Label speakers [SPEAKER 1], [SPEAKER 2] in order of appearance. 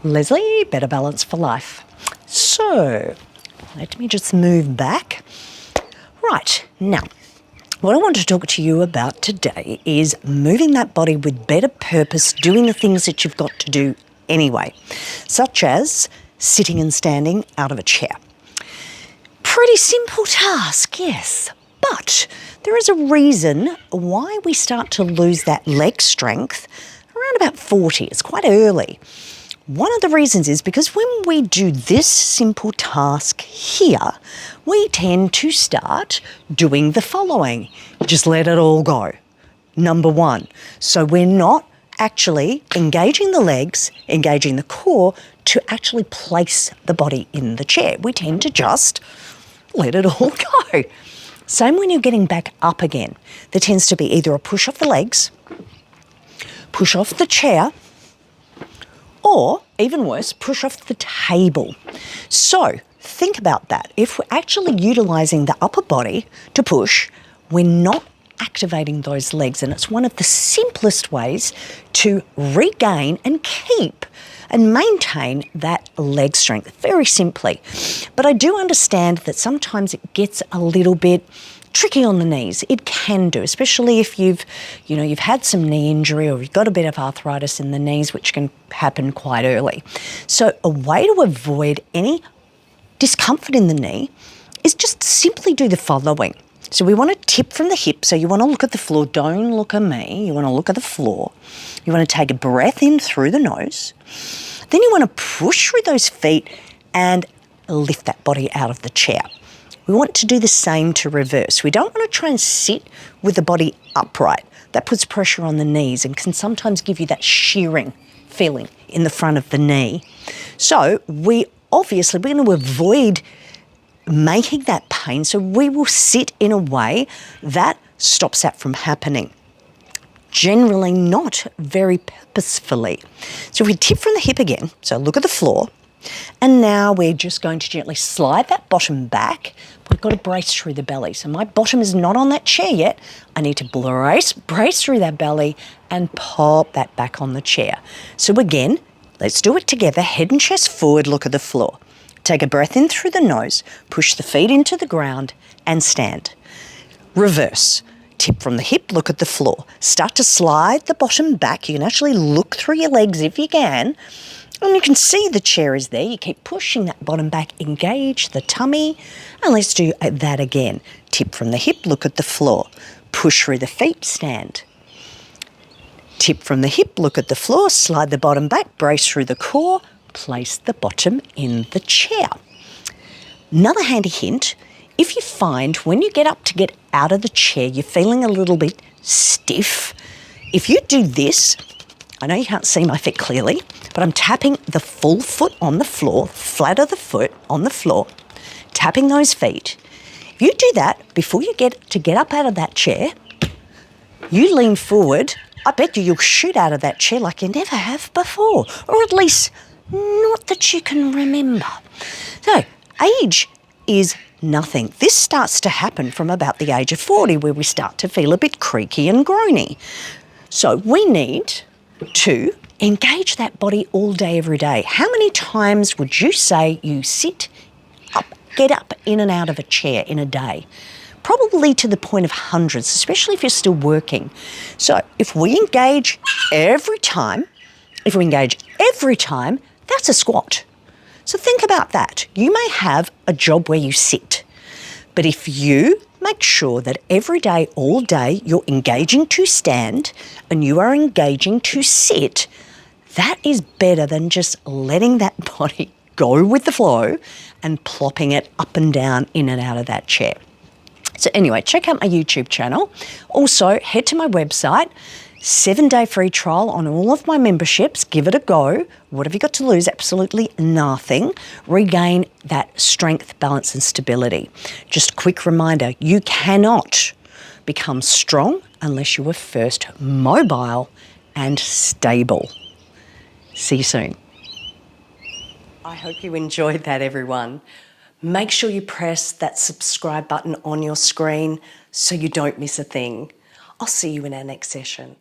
[SPEAKER 1] Leslie, better balance for life. So, let me just move back. Right, now, what I want to talk to you about today is moving that body with better purpose, doing the things that you've got to do anyway, such as sitting and standing out of a chair. Pretty simple task, yes, but there is a reason why we start to lose that leg strength around about 40. It's quite early. One of the reasons is because when we do this simple task here, we tend to start doing the following. Just let it all go. Number one. So we're not actually engaging the legs, engaging the core to actually place the body in the chair. We tend to just let it all go. Same when you're getting back up again. There tends to be either a push off the legs, push off the chair, or even worse, push off the table. So think about that. If we're actually utilising the upper body to push, we're not activating those legs, and it's one of the simplest ways to regain and keep and maintain that leg strength, very simply. But I do understand that sometimes it gets a little bit tricky on the knees. It can do, especially if you've had some knee injury or you've got a bit of arthritis in the knees, which can happen quite early. So a way to avoid any discomfort in the knee is just simply do the following. So we want to tip from the hip. So you want to look at the floor. Don't look at me. You want to look at the floor. You want to take a breath in through the nose. Then you want to push through those feet and lift that body out of the chair. We want to do the same to reverse. We don't want to try and sit with the body upright. That puts pressure on the knees and can sometimes give you that shearing feeling in the front of the knee. So we're going to avoid making that pain. So we will sit in a way that stops that from happening. Generally not very purposefully. So if we tip from the hip again, so look at the floor, and now we're just going to gently slide that bottom back. We've got to brace through the belly. So my bottom is not on that chair yet. I need to brace through that belly and pop that back on the chair. So again, let's do it together. Head and chest forward, look at the floor. Take a breath in through the nose, push the feet into the ground and stand. Reverse. Tip from the hip, look at the floor. Start to slide the bottom back. You can actually look through your legs if you can. And you can see the chair is there. You keep pushing that bottom back, engage the tummy. And let's do that again. Tip from the hip, look at the floor. Push through the feet, stand. Tip from the hip, look at the floor, slide the bottom back, brace through the core, place the bottom in the chair. Another handy hint, if you find when you get up to get out of the chair, you're feeling a little bit stiff, if you do this, I know you can't see my feet clearly, but I'm tapping the full foot on the floor, flat of the foot on the floor, tapping those feet. If you do that before you get up out of that chair, you lean forward, I bet you'll shoot out of that chair like you never have before, or at least not that you can remember. So, age is nothing. This starts to happen from about the age of 40, where we start to feel a bit creaky and groany. So we need to engage that body all day, every day. How many times would you say you sit up, get up in and out of a chair in a day? Probably to the point of hundreds, especially if you're still working. So if we engage every time, that's a squat. So think about that. You may have a job where you sit, but if you make sure that every day, all day, you're engaging to stand and you are engaging to sit, that is better than just letting that body go with the flow and plopping it up and down in and out of that chair. So anyway, check out my YouTube channel. Also, head to my website, 7-day free trial on all of my memberships. Give it a go. What have you got to lose? Absolutely nothing. Regain that strength, balance and stability. Just a quick reminder, you cannot become strong unless you are first mobile and stable. See you soon. I hope you enjoyed that, everyone. Make sure you press that subscribe button on your screen so you don't miss a thing. I'll see you in our next session.